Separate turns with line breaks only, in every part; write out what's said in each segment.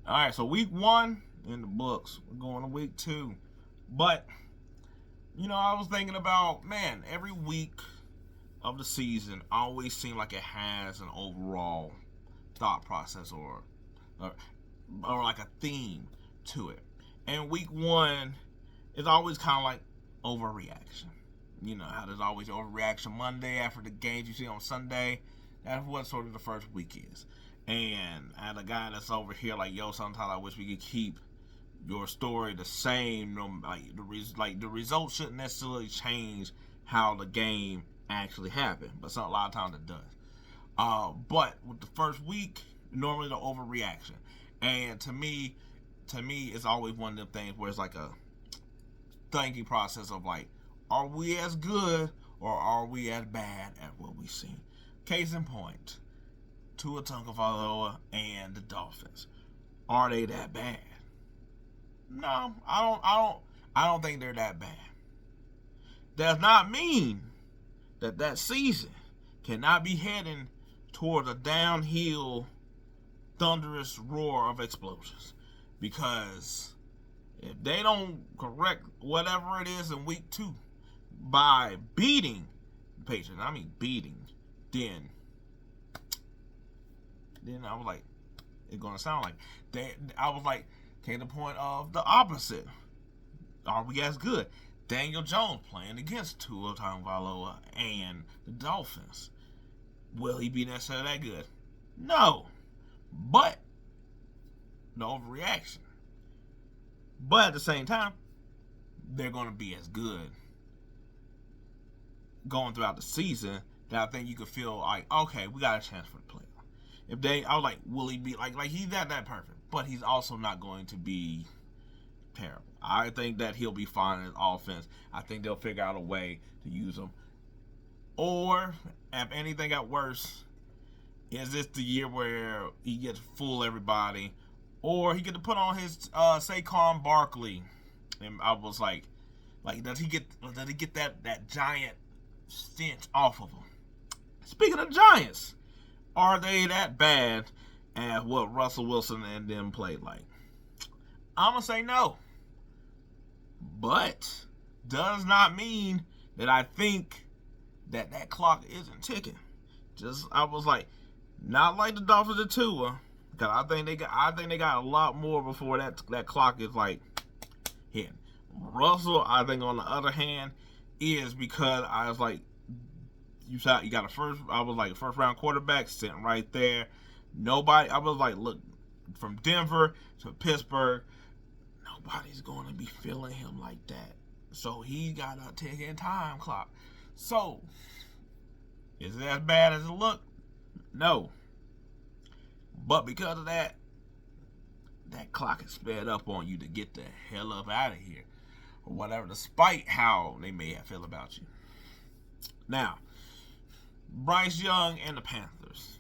All right, so week 1 in the books. We're going to week 2. But, I was thinking about, man, every week of the season always seems like it has an overall thought process or, or like a theme to it. And week 1 is always kind of like overreaction. You know how there's always overreaction Monday after the games you see on Sunday. That's what sort of the first week is. And I had a guy that's over here like, yo, sometimes I wish we could keep your story the same. Like the results shouldn't necessarily change how the game actually happened, but a lot of times it does. But with the first week, normally the overreaction, and to me, it's always one of them things where it's like a thinking process of like, are we as good or are we as bad at what we see? Case in point, Tua Tagovailoa and the Dolphins. Are they that bad? No, I don't think they're that bad. Does not mean that season cannot be heading toward a downhill, thunderous roar of explosions. Because if they don't correct whatever it is in week 2 by beating the Patriots, I mean beating, then I was like, it's gonna sound like I was like, came to the point of the opposite. Are we as good? Daniel Jones playing against Tua Tagovailoa and the Dolphins. Will he be necessarily that good? No. But no overreaction. But at the same time, they're going to be as good going throughout the season that I think you could feel like, okay, we got a chance for the playoff. I was like, will he be like he's not that perfect, but he's also not going to be terrible. I think that he'll be fine in his offense. I think they'll figure out a way to use him. Or if anything got worse, is this the year where he gets to fool everybody, or he get to put on his Saquon Barkley? And I was like does he get that giant stench off of him? Speaking of Giants, are they that bad at what Russell Wilson and them played like? I'm gonna say no, but does not mean that I think that clock isn't ticking. Just I was like, not like the Dolphins or Tua, because I think they got a lot more before that clock is like hitting. Russell, I think on the other hand, is because I was like, you got a first round quarterback sitting right there. Nobody, I was like, look, from Denver to Pittsburgh, nobody's going to be feeling him like that. So he got a ticking time clock. So, is it as bad as it looked? No. But because of that clock is sped up on you to get the hell up out of here. Or whatever, despite how they may feel about you. Now, Bryce Young and the Panthers.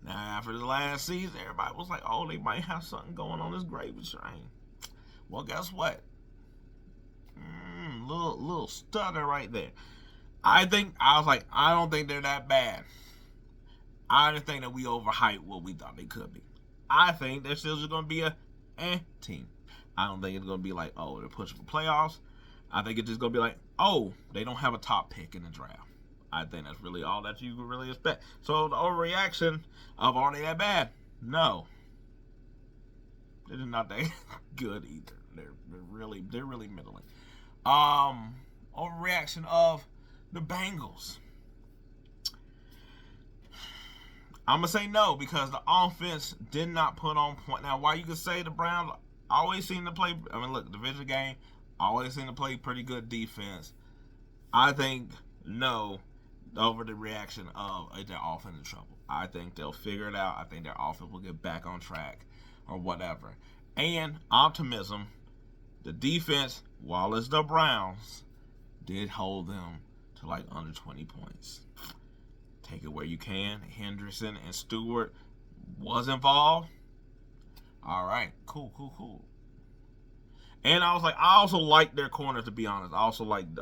Now, after the last season, everybody was like, oh, they might have something going on this gravy train. Well, guess what? Little stutter right there. I don't think they're that bad. I didn't think that we overhyped what we thought they could be. I think they're still just going to be a team. I don't think it's going to be like, oh, they're pushing for playoffs. I think it's just going to be like, oh, they don't have a top pick in the draft. I think that's really all that you could really expect. So the overreaction of, are they that bad? No. They're not that good either. They're really middling. Overreaction of the Bengals. I'm going to say no, because the offense did not put on point. Now, while you could say the Browns always seem to play, division game, always seem to play pretty good defense, I think no over the reaction of their offense in trouble. I think they'll figure it out. I think their offense will get back on track or whatever. And optimism, the defense, while it's the Browns, did hold them to like under 20 points. Take it where you can. Henderson and Stewart was involved. All right, cool. And I also like their corners, to be honest. I like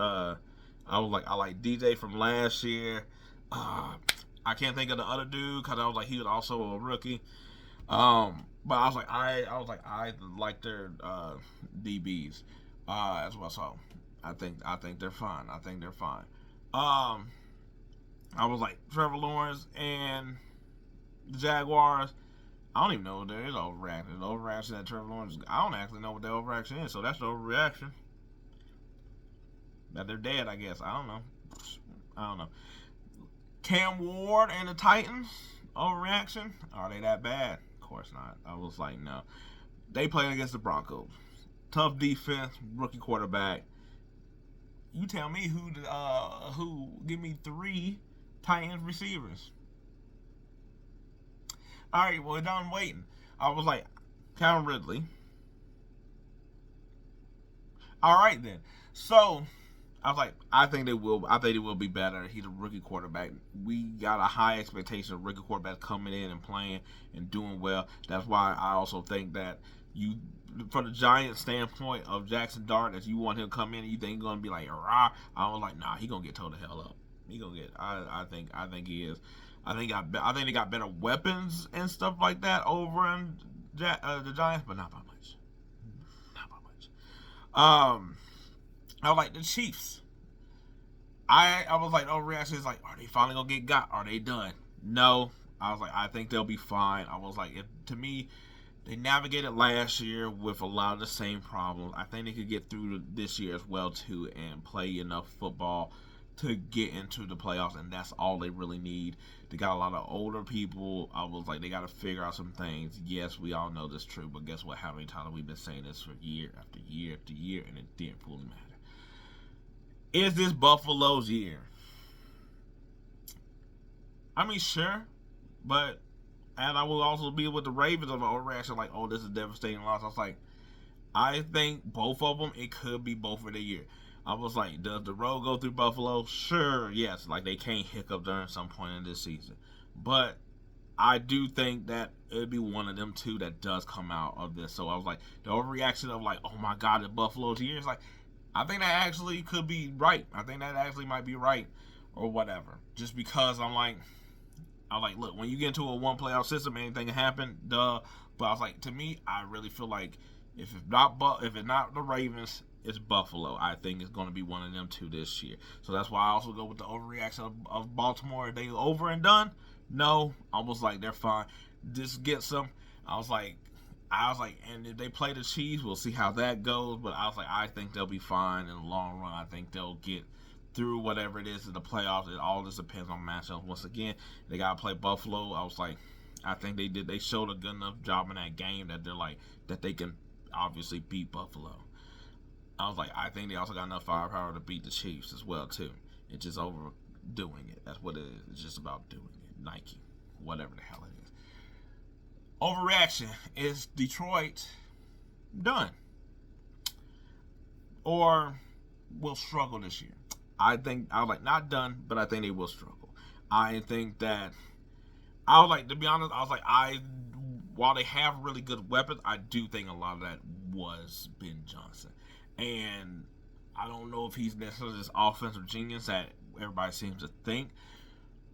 DJ from last year. I can't think of the other dude because he was also a rookie. But I was like I like their DBs as well. So I think they're fine. I think they're fine. Um, I was like Trevor Lawrence and the Jaguars. I don't even know what there is overreaction. The overreaction that Trevor Lawrence. I don't actually know what the overreaction is. So that's the overreaction. That they're dead. I guess. I don't know. I don't know. Cam Ward and the Titans. Overreaction? Are they that bad? Of course not. I was like, no. They played against the Broncos. Tough defense, rookie quarterback. You tell me who give me 3 Titans receivers. All right, well, done waiting. I was like, Calvin Ridley. All right then. So I was like, I think they will. I think they will be better. He's a rookie quarterback. We got a high expectation of rookie quarterbacks coming in and playing and doing well. That's why I also think that you, from the Giants' standpoint of Jackson Dart, that you want him to come in and you think he's gonna be like, rah. I was like, nah, he gonna get towed the hell up. He gonna get. I think he is. I think they got better weapons and stuff like that over in the Giants, but not by much. Not by much. I was like the Chiefs. I was like, overreaction is like, are they finally gonna get got? Are they done? No. I was like, I think they'll be fine. I was like, to me, they navigated last year with a lot of the same problems. I think they could get through this year as well too and play enough football to get into the playoffs, and that's all they really need. They got a lot of older people. I was like, they got to figure out some things. Yes, we all know this is true, but guess what? How many times have we been saying this for year after year after year, and it didn't fully matter? Is this Buffalo's year? I mean, sure, but and I will also be with the Ravens of an overreaction, like, oh, this is a devastating loss. I was like, I think both of them, it could be both of the year. I was like, does the road go through Buffalo? Sure, yes. Like, they can't hiccup during some point in this season. But I do think that it'd be one of them two that does come out of this. So I was like, the overreaction of like, oh my God, the Buffalo's year is like, I think that actually could be right. I think that actually might be right or whatever. Just because I'm like, look, when you get into a one playoff system, anything can happen, duh. But I was like, to me, I really feel like if it's not the Ravens, it's Buffalo. I think it's going to be one of them two this year. So that's why I also go with the overreaction of Baltimore. Are they over and done? No. I was like, they're fine. Just get some. I was like, and if they play the Chiefs, we'll see how that goes. But I was like, I think they'll be fine in the long run. I think they'll get through whatever it is in the playoffs. It all just depends on matchups. Once again, they got to play Buffalo. I was like, I think they showed a good enough job in that game that they're like, that they can obviously beat Buffalo. I was like, I think they also got enough firepower to beat the Chiefs as well too. It's just overdoing it. That's what it is. It's just about doing it. Nike, whatever the hell it is. Overreaction. Is Detroit done or will struggle this year? I was like, not done, but I think they will struggle. I think that I was like, to be honest, I was like, while they have really good weapons, I do think a lot of that was Ben Johnson. And I don't know if he's necessarily this offensive genius that everybody seems to think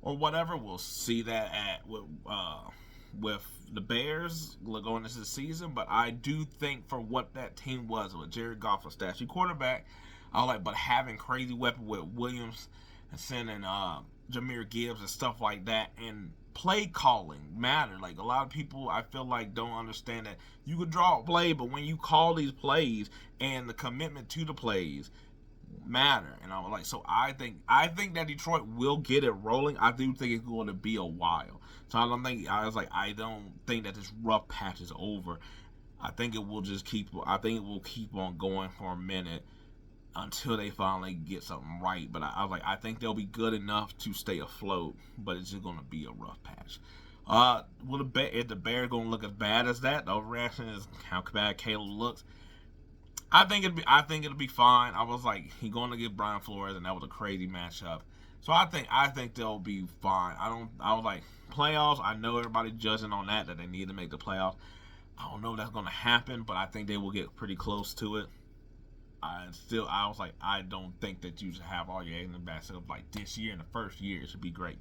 or whatever. We'll see that with the Bears going into the season. But I do think for what that team was with Jared Goff, a statue quarterback, I was like, but having crazy weapon with Williams and sending Jahmyr Gibbs and stuff like that, and play calling matter. Like, a lot of people, I feel like, don't understand that you could draw a play, but when you call these plays and the commitment to the plays matter. And I was like, so I think that Detroit will get it rolling. I do think it's going to be a while. So I don't think that this rough patch is over. I think it will keep on going for a minute until they finally get something right. But I was like, I think they'll be good enough to stay afloat, but it's just going to be a rough patch. Is the Bears going to look as bad as that? The overreaction is how bad Caleb looks. I think it'll be fine. I was like, he's going to get Brian Flores, and that was a crazy matchup. So I think they'll be fine. I was like, playoffs, I know everybody judging on that they need to make the playoffs. I don't know if that's going to happen, but I think they will get pretty close to it. I was like, I don't think that you should have all your eggs in the basket of like this year. In the first year, it should be great.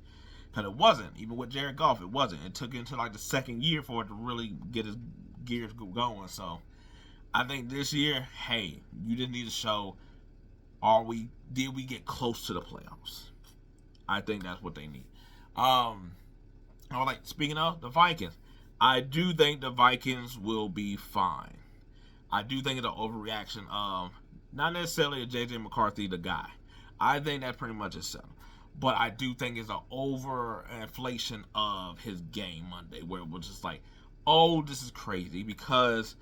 Because it wasn't. Even with Jared Goff, it wasn't. It took into like the second year for it to really get his gears going. So I think this year, hey, you just need to show, did we get close to the playoffs? I think that's what they need. Speaking of the Vikings, I do think the Vikings will be fine. I do think it's an overreaction of not necessarily a JJ McCarthy the guy. I think that's pretty much it settled. But I do think it's an overinflation of his game Monday, where it was just like, oh, this is crazy, because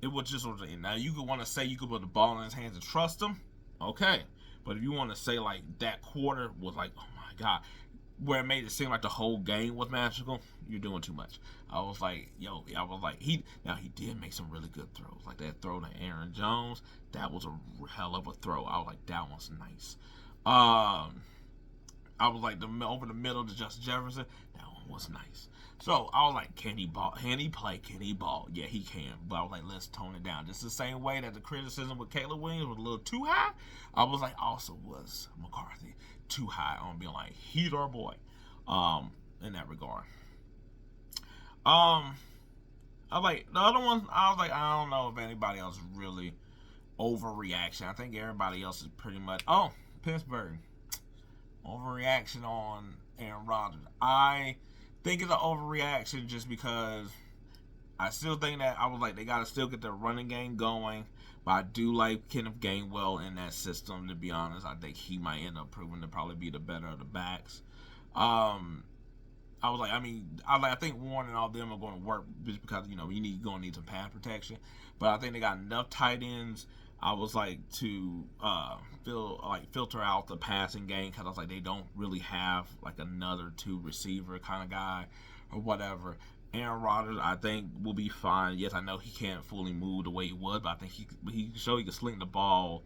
it was just, now you could want to say you could put the ball in his hands and trust him, okay. But if you want to say like that quarter was like, oh my God, where it made it seem like the whole game was magical, you're doing too much. I was like, he did make some really good throws. Like that throw to Aaron Jones, that was a hell of a throw. I was like, that one's nice. I was like, over the middle to Justin Jefferson, that one was nice. So I was like, can he ball? Can he play? Can he ball? Yeah, he can. But I was like, let's tone it down. Just the same way that the criticism with Caleb Williams was a little too high, I was like, also was McCarthy too high on being like, he's our boy, in that regard. I was like, the other one, I was like, I don't know if anybody else really overreaction. I think everybody else is pretty much, Pittsburgh. Overreaction on Aaron Rodgers. I think it's an overreaction just because I still think that they got to still get their running game going. But I do like Kenneth Gainwell in that system, to be honest. I think he might end up proving to probably be the better of the backs. I think Warren and all them are going to work just because, you're going to need some pass protection. But I think they got enough tight ends, I was like, to filter out the passing game, because I was like, they don't really have like another two receiver kind of guy or whatever. Aaron Rodgers, I think, will be fine. Yes, I know he can't fully move the way he was, but I think he showed he can sling the ball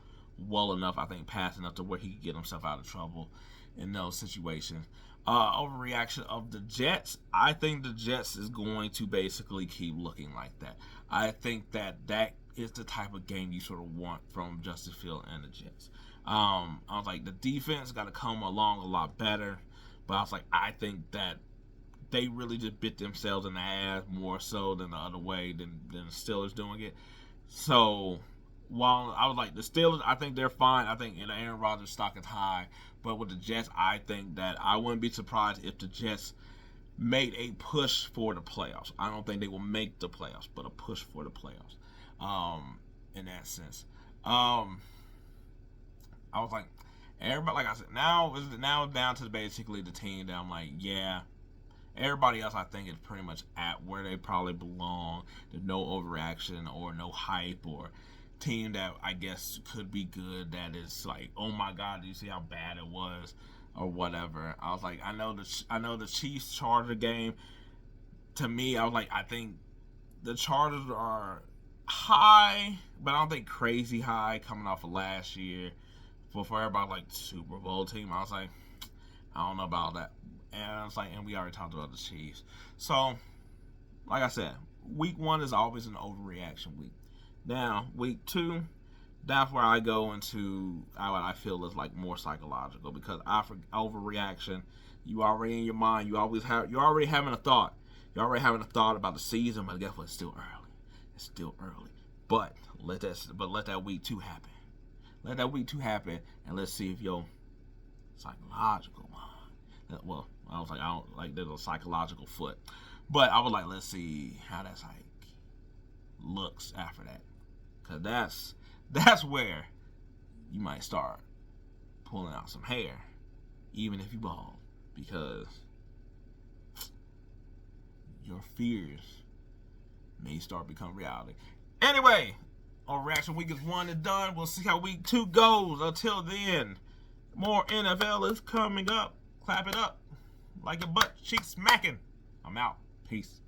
well enough, I think, pass enough to where he can get himself out of trouble in those situations. Overreaction of the Jets, I think the Jets is going to basically keep looking like that. I think that is the type of game you sort of want from Justin Fields and the Jets. I was like, the defense got to come along a lot better, but I was like, I think that they really just bit themselves in the ass more so than the other way than the Steelers doing it. So while I was like, the Steelers, I think they're fine. I think Aaron Rodgers' stock is high, but with the Jets, I think that I wouldn't be surprised if the Jets made a push for the playoffs. I don't think they will make the playoffs, but a push for the playoffs. In that sense, I was like, everybody, like I said, now it's down to basically the team that I'm like, yeah. Everybody else, I think, is pretty much at where they probably belong. There's no overreaction or no hype or team that I guess could be good that is like, oh my God, do you see how bad it was or whatever. I was like, I know the Chiefs Charger game. To me, I was like, I think the Chargers are high, but I don't think crazy high coming off of last year for everybody like Super Bowl team. I was like, I don't know about that. And I was like, and we already talked about the Chiefs. So, like I said, week 1 is always an overreaction week. Now, week 2, that's where I go into what I feel is like more psychological, because after overreaction, you already in your mind, you're already having a thought. You're already having a thought about the season, but guess what? It's still early. It's still early. But let that week 2 happen. Let that week 2 happen, and let's see if your psychological mind. Well, I was like, I don't like there's a psychological foot, but I was like, let's see how that's like looks after that, because that's where you might start pulling out some hair, even if you bald, because your fears may start becoming reality. Anyway, Overreaction Week is 1 is done. We'll see how week 2 goes. Until then, more NFL is coming up. Clap it up like a butt cheek smacking. I'm out. Peace.